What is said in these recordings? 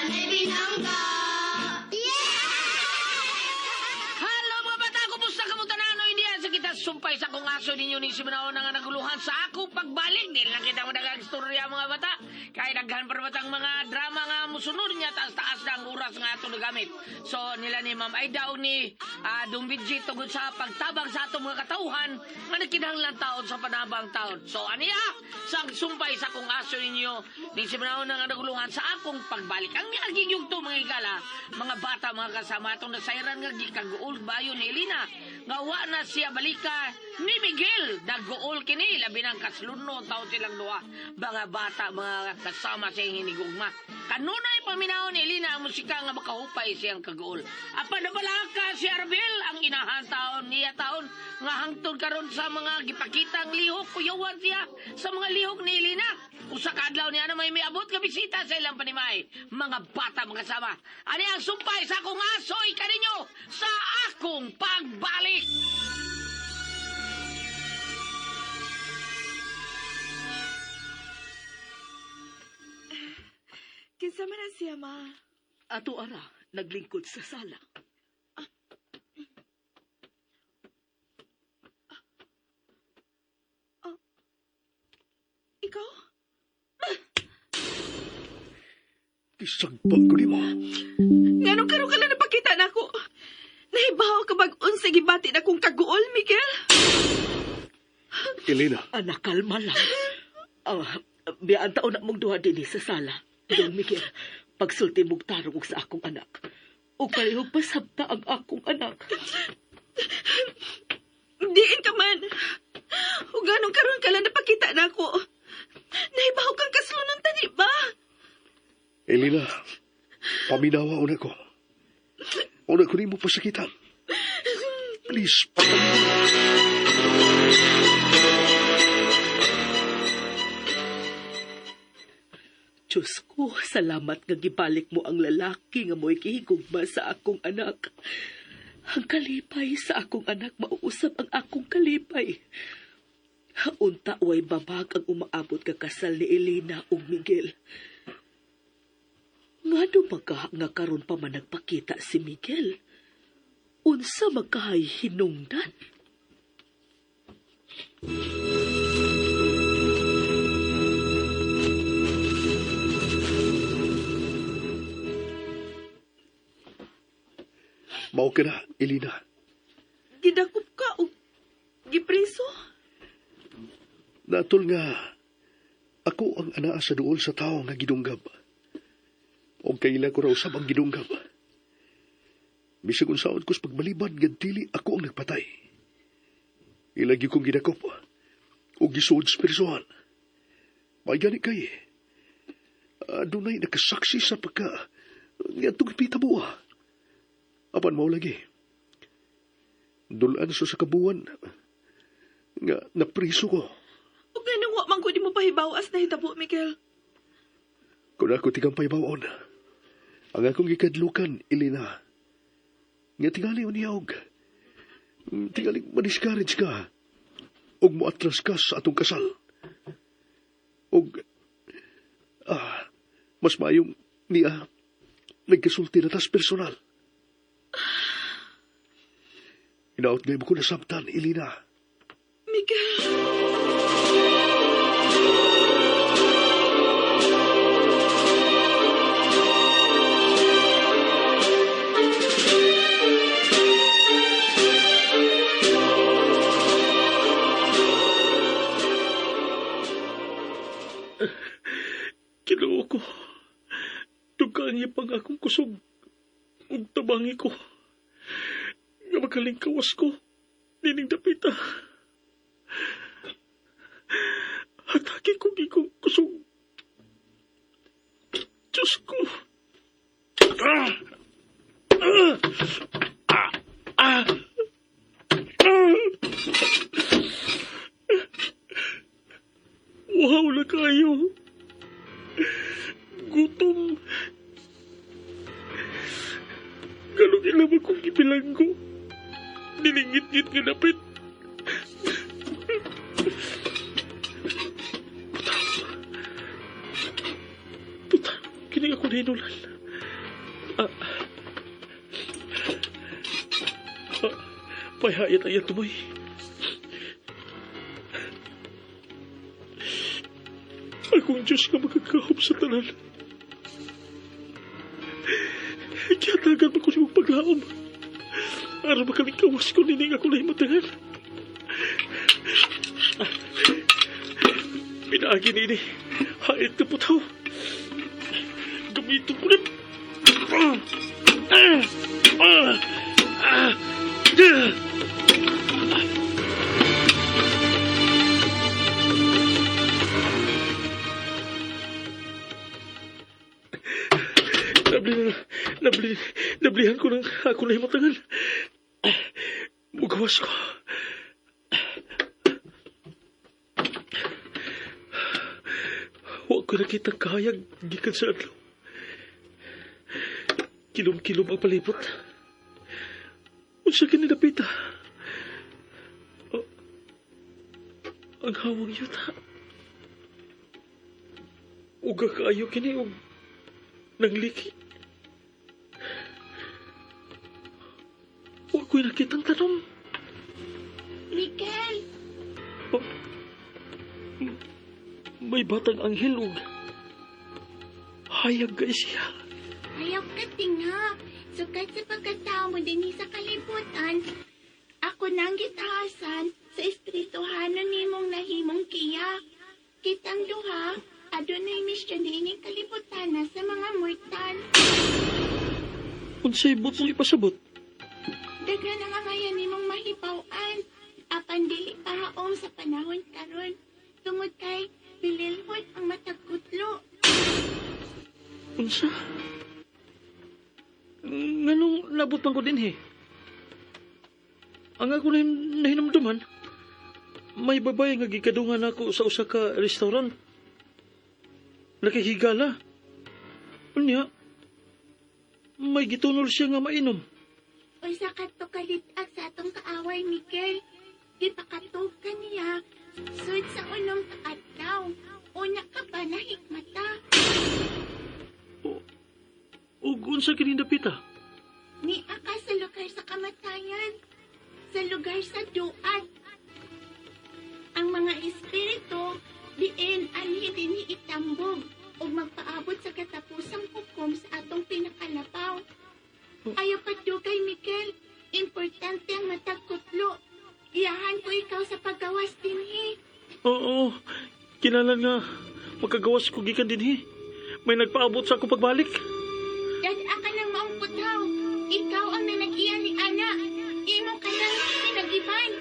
may binangga. Halo mga bata, kumusta ka mo tananoy niya? Sa kita sumpay sa kong aso ninyo ni Simanao nga naguluhan sa ako pagbalik. Di lang kita madagang istorya mga bata. Kaya daghan pa batang mga drama nga musunod niya taas-taas na ang oras nga ito nagamit. So nila ni Ma'am Aida o ni Dumbidji tungod sa pagtabang sa atong mga katauhan nga nagkinahanglan taon sa panabang taon. So aniya, sang sumpay sa kong aso ninyo ni Simanao nga naguluhan sa akong pagbalik. Ang nagiging to mga igala, mga bata, mga kasama itong nasayran nga gikaguol bayo ni Elina. Ngawa na siya balika ni Miguel. Nag-gool kini, labi ng kasluno, taon silang duha. Mga bata, mga kasama sa hinigugma. Kanunay paminaw ni Elina ang musika nga makahupay siyang kagool. Apa nabalaka si Arbel ang inahan taon niya taon nga hangtod karon sa mga gipakitang lihok kuyawan siya sa mga lihok ni Elina. Usa ka adlaw niya na may miabot ka bisita sa ilang panimay. Mga bata, mga sama. Ani ang sumpay sa akong asoy kaninyo sa akong pagbalik. Kinsa man na siya, ma? Ato ara, naglingkod sa sala. Ikaw? Isagpa ko ni mo. Nganong karon ka lang napakita na ako? Nahibaw ka bag-on sa gibati na kong kaguol, Miguel? Elena, Anak, kalma lang. Biyaan taon na mong duha din sa sala. Don Miguel, pagsulti mong tarong sa akong anak. O parehong pasabta ang akong anak. Diin ka man. O ganong karon ka lang napakita na ako. Nahibaw kang kaslunan tani ba? Elena, paminawa una ko. Una ko ni mo pasakitan. Please, Diyos ko, salamat nga gibalik mo ang lalaki nga mo'y kihigugma sa akong anak. Ang kalipay sa akong anak, mauusap ang akong kalipay. Unta way babag ang umaabot ka kasal ni Elena ug Miguel. Nga dumaga nga karon pa man nagpakita si Miguel. Unsa magkahay hinungdan? mao ka na, Elena. Gidakop ka o gipriso? Natol nga, ako ang anaa sa duol sa tao nga gidunggab. O kaila ko raw usab ang gidunggab. Bisag unsaon ko's pagbalibad gantili ako ang nagpatay. Ilagi kong gidakop o gisuod sa persohan. May gani kay. Adunay nakasaksi sa pagka nga tugpita buwa. Apan mao lagi. Dulan so sa kabuwan nga napriso ko. O ganong wa man ko di mo pahibawas na hitabo, Miguel. Kung ako tigang paibawon, ang akong gikadlukan, Elena, nga tingali uniyog, tingali ma-discourage ka, og moatras ka sa atong kasal. Og, mas mayong niya, nagkasulti na tas personal. Inaot ngayon mo ko nasabtan, Elena. Miguel. Kinuo ko. Tugang niya pang akong kusog. Ug tabangi ko. Nga makalingkawas ko. Nining dapita. Atake ko gikong kusog. Diyos ko. Wow na kayo. Gutom. Galong ilaman kong ibilanggo. Nilingit-ngit nga napit. Puta, kining ako na inulan. Pahayat ayat tumoy. Akong Diyos nga magkakahom sa tanan. Kiyatagan mo ko niyong paglaom. Para makalikawas ko nining ako na himatangan. Pinaagi ni ini. Hait na putaw. Gamitin ko na. Nablihan ko ng ako na himatangan. Mugawas ko. Huwag ko nakitang kahayag gikan sa adlaw. Kilom-kilom ang palibot. Unsa kininapita. Ang hawang yuta. Uga kaayo kini og nangliki. Huwag ko'y nakitang tanong. Miguel! May batang anghel og hayag guys siya. Ayaw ka tinga. Sukat sa pagkatao mo din sa kalibutan. Ako nang gitahasan sa espirituhanon nimong nahimong kiya. Kitang duha, adunay misyon din kalibutan na sa mga mortal. Unsay bot mong ipasabot? Daghan ang angayan nimong mahibaw-an. Apan dili pahaom sa panahon karon. Tungod kay pililhot ang matagkutlo. Unsa? Nganong nabot man ko din he? Ang ako na hinamduman, may babae nga gikadungan ako sa usa ka restaurant. Nakihigala. Unya, may gitunol siya nga mainom. Usa ka to kalitag sa atong kaaway, Miguel. Di pa katog ka niya. Sud sa unom kaadlaw. Una ka ba nahikmata? Ug unsa kini napita? Ni ka sa lugar sa kamatayan. Sa lugar sa duat. Ang mga espiritu, diin anhi din itambog o magpaabot sa katapusang hukom sa atong pinakalapaw. Ayaw padugay, Miguel. Importante ang matagkutlo. Iyahan ko ikaw sa paggawas dinhi. Oo, kinalan nga magkagawas ko gikan dinhi. May nagpaabot sa ako pagbalik. Dada ka ng maong putaw. Ikaw ang nanag-iyan ni Ana. Imo ka nang pinagiban.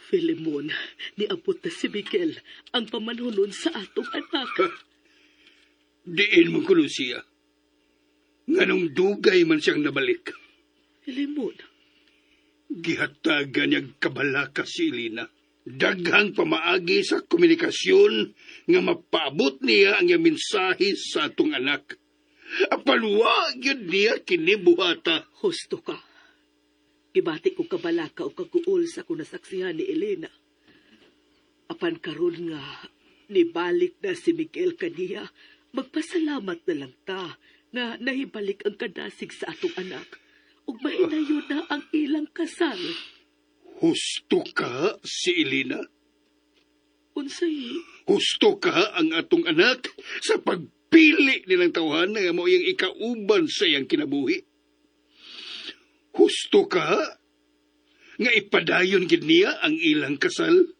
Filemon, niabot na si Miguel ang pamanunon sa atong anak. Diin mo ko, Lucia. Nganong dugay man siyang nabalik. Filemon, Gihatagan niyag kabalaka si Elena. Daghang pamaagi sa komunikasyon nga mapaabot niya ang iyang mensahe sa atong anak. Apalwa yun niya kinibuhata. husto ka. Gibati ko kabalaka o kaguol sa kunasaksihan ni Elena. Apan karon nga, nibalik na si Miguel kaniya, magpasalamat na lang ta na nahibalik ang kadasig sa atong anak ug mahinayon na ang ilang kasal. Husto ka si Elena? Unsay, Husto ka ang atong anak sa pagpili nilang tawhan nga mo iyang ikauban sa iyang kinabuhi? Husto ka nga ipadayon gid niya ang ilang kasal?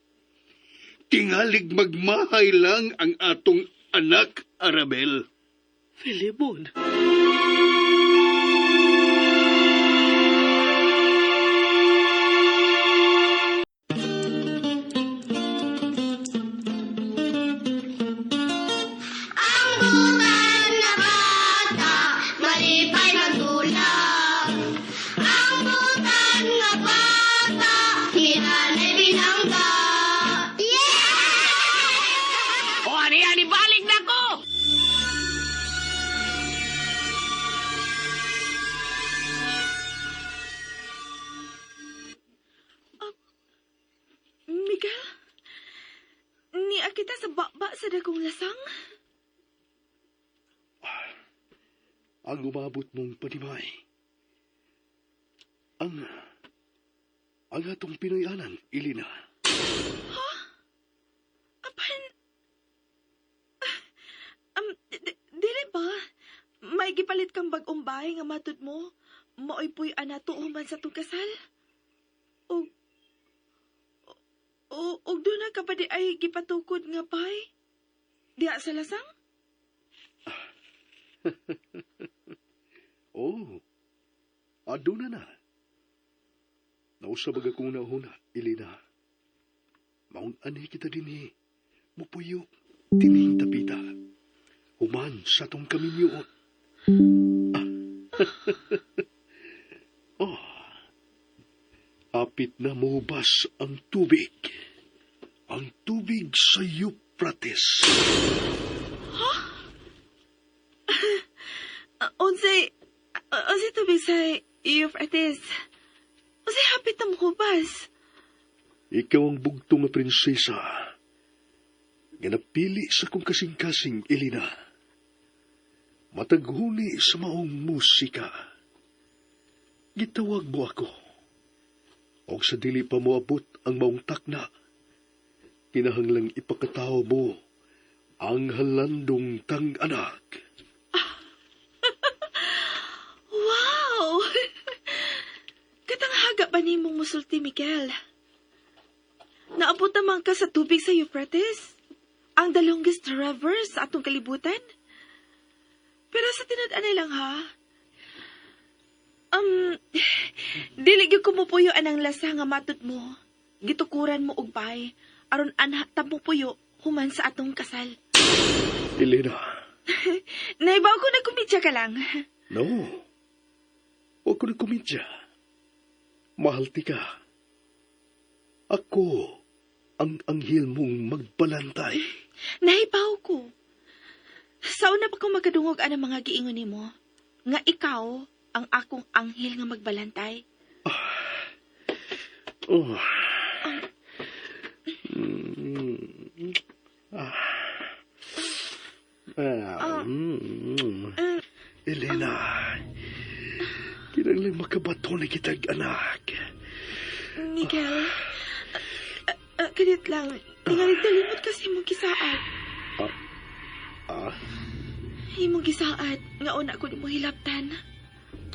Tingalig magmahay lang ang atong anak, Arabel. Filemon. Ang butan na bata, malipay magulang. Ang butan ka sa baba sa dagong lasang? Ang umabot mong panimay. Ang atong Pinoyanan, Ilina. Apan... Dili ba? May gipalit kang bagong bahay nga matud mo. Maoy po'y anato human sa tong kasal? Og doon na ka pa di ay gipatukod nga bay? Diya sa lasang? Oh, aduna na. Nausabag akong nauna, Ilina. Maun ani kita dinhi, mupuyo, tining tapita. Human sa tong kaminyoon. Oh, apit na mubas ang tubig. Ang tubig sa Euphrates. Unsay tubig sa Euphrates? Unsay hapit na muhubas? Ikaw ang bugtong na prinsesa. Nga napili sa kong kasing-kasing, Ilina. Mataghuni sa maong musika. Gitawag mo ako. O sa dili pa mo abot ang maong takna, kinahanglang ipakatao mo ang halandong tang anak. Wow! Katanghaga ba ni mong musulti, Miguel? Naabot naman ka sa tubig sa Euphrates? Ang the longest river sa atong kalibutan? Pero sa tinad-an lang ha? Dili gyud ko mupuyo anang lasa nga matud mo. Gitukuran mo og bay aron anha tamo puyo human sa atong kasal. Elena. Naibaw ko na kumidya ka lang. No. Huwag ko na kumidya. Mahal ti ka. Ako ang anghel mong magbalantay. Naibaw ko. Sa una pa ko magkadungog ang mga giingon nimo nga ikaw ang akong anghel nga magbalantay. Oh. Elena, kinanglang makabato na kitag anak. Miguel, kanit lang, tingalig dalimot kasi mong gisaad. Imong gisaad, nga una ko ni mo hilaptan.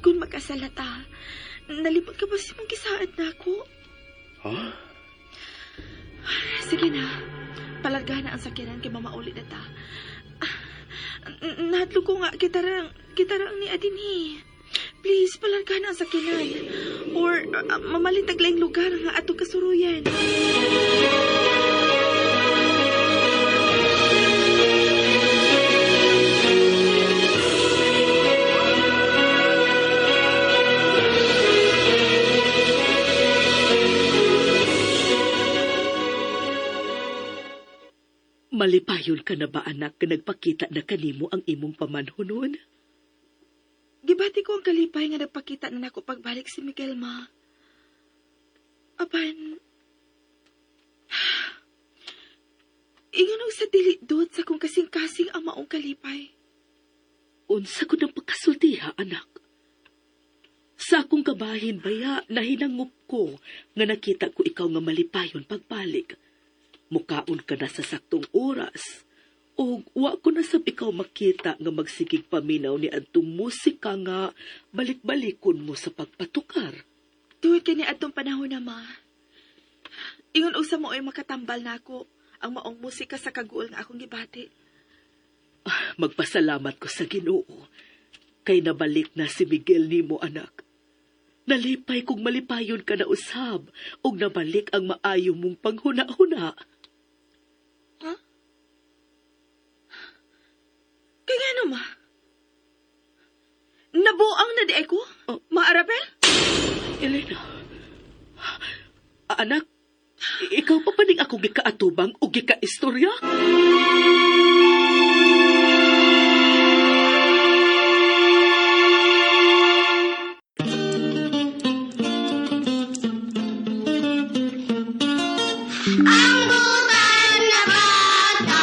Kung magkasalata, nalimot ka ba si mong gisaad na ako? Ha? Sige na, palarga na ang sakiran kay mamaulit na ta. Nahadlo ko nga, kitarang ni Adini. Please, palarga na ang sakiran. Or, mamalitag lang lugar nga ato kasuruyan. Malipayon ka na ba, anak, ka nagpakita na kanimo ang imong pamanhunon? Gibati ko ang kalipay nga nagpakita na nako pagbalik si Miguel, ma. Apan, inganog sa dilidot sa kong kasing-kasing ang maong kalipay. Unsa ko ng pagkasultiha, anak? Sa akong kabahin baya, nahinangup ko nga nakita ko ikaw nga malipayon pagbalik. Mukaon ka na sa saktong oras. O wa ko na sab ikaw makita nga magsigig paminaw ni adtong musika nga balik-balikon mo sa pagpatukar. Tuwid kini adtong panahon na, ma. Ingon usa mo ay makatambal na ako ang maong musika sa kaguol nga akong gibati. Magpasalamat ko sa Ginoo kay nabalik na si Miguel nimo, anak. Nalipay kung malipayon ka na usab ug nabalik ang maayo mong panghuna-huna. Ha? Kaya ano, ma? Nabuang na di ako? Ma Arabel? Elena, anak, ikaw pa paning ako gikaatubang o gikaistorya? Ang butan na bata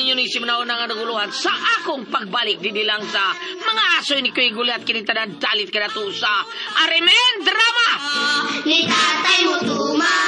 ninyo ni Simanao nga naguluhan sa akong pagbalik di lang sa mga aso ni Kuya Gulat kinitanan dalit ka na to sa Arimen Drama! Ni tatay mo tuma